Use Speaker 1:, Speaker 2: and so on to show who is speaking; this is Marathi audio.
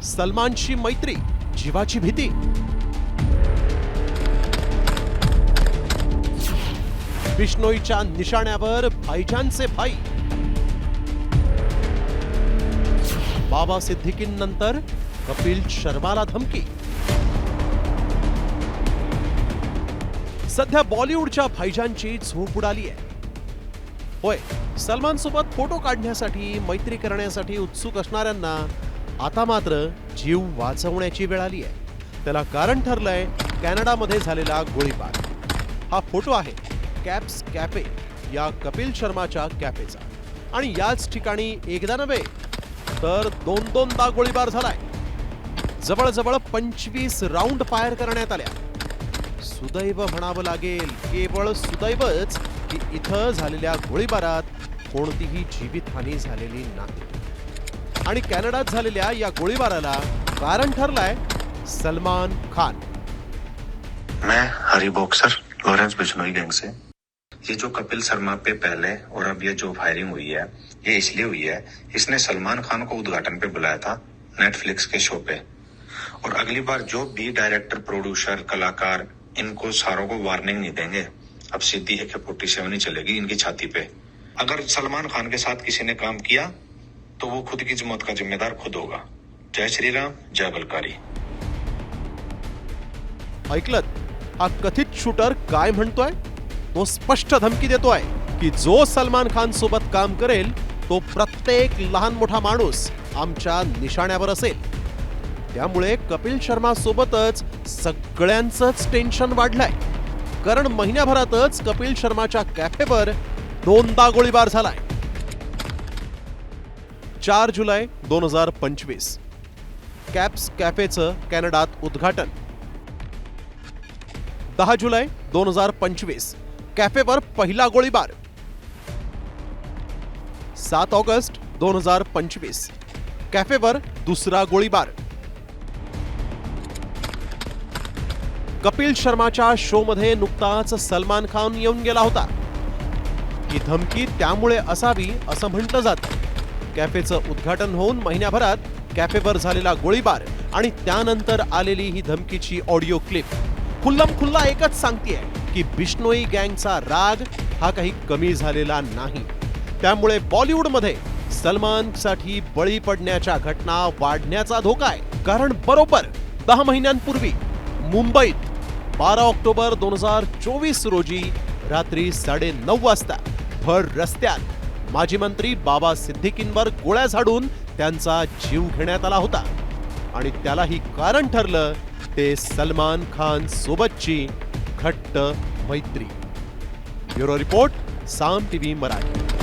Speaker 1: सलमानशी मैत्री, जीवाची भीती. बिश्नोईच्या निशाण्यावर भाईजानचे भाई. बाबा सिद्दीकींनंतर कपिल शर्माला धमकी. सध्या बॉलिवूडच्या भाईजानची झोप उडाली आहे. होय, सलमान सोबत फोटो काढण्यासाठी, मैत्री करण्यासाठी उत्सुक असणाऱ्यांना आता मात्र जीव वाचवण्याची वेळ आली आहे. त्याला कारण ठरलंय कॅनडामध्ये झालेला गोळीबार. हा फोटो आहे कॅप्स कॅफे या कपिल शर्माच्या कॅफेचा. आणि याच ठिकाणी एकदा नव्हे तर दोनदा गोळीबार झालाय. जवळजवळ 25 राऊंड फायर करण्यात आल्या. सुदैव म्हणावं लागेल, केवळ सुदैवच की इथं झालेल्या गोळीबारात कोणतीही जीवितहानी झालेली नाही. आणि कॅनडात झालेल्या या गोळीबाराला कारण ठरलाय सलमान खान.
Speaker 2: मैं Hari boxer Lawrence Bishnoi gang से। ये जो कपिल शर्मा पे पहले और अब ये जो फायरिंग हुई है, ये इसलिए हुई है, इसने सलमान खान को उद्घाटन पे बुलाया था नेटफ्लिक्स के शो पे। और अगली बार जो भी डायरेक्टर, प्रोड्यूसर, कलाकार, इनको सारों को वार्निंग नहीं देंगे। अब सीधी AK-47 ही चलेगी इनकी छाती पे। अगर सलमान खान के साथ किसी ने काम किया तो वो खुद की मौत का जिम्मेदार खुद होगा। जय श्री राम, जय बलकारी.
Speaker 1: ऐकलत, हा कथित शूटर काय म्हणतोय? तो स्पष्ट धमकी देतोय की जो सलमान खान सोबत काम करेल तो प्रत्येक लहान मोठा माणूस आमच्या निशाण्यावर असेल. त्यामुळे कपिल शर्मा सोबतच सगळ्यांचंच टेन्शन वाढलंय. कारण महिन्याभरातच कपिल शर्माच्या कॅफेवर दोनदा गोळीबार झालाय. 4 जुलै 2025 कॅप्स कॅफेचं कॅनडात उद्घाटन. 10 जुलै 2025 कॅफेवर पहिला गोळीबार. 7 ऑगस्ट 2025 कॅफेवर दुसरा गोळीबार. कपिल शर्माच्या शो मध्ये नुकताच सलमान खान येऊन गेला होता. ही धमकी त्यामुळे असावी असं म्हटलं जातं. कॅफेचं उद्घाटन होऊन महिन्याभरात कॅफेवर झालेला गोळीबार आणि त्यानंतर आलेली ही धमकीची ऑडिओ क्लिप खुल्लम-खुल्ला एकच सांगतेय की बिश्नोई गँगचा राग हा काही कमी झालेला नाही. त्यामुळे बॉलिवूडमध्ये सलमानसाठी बळी पडण्याच्या घटना वाढण्याचा धोका आहे. कारण बरोबर 10 महिन्यांपूर्वी मुंबईत 12 ऑक्टोबर 2024 रोजी रात्री 9:30 वाजता भर रस्त्यात माजी मंत्री बाबा सिद्दीकींवर गोळ्या झाडून त्यांचा जीव घेण्यात आला होता. आणि त्यालाही कारण ठरलं ते सलमान खान सोबतची घट्ट मैत्री. ब्युरो रिपोर्ट, साम TV मराठी.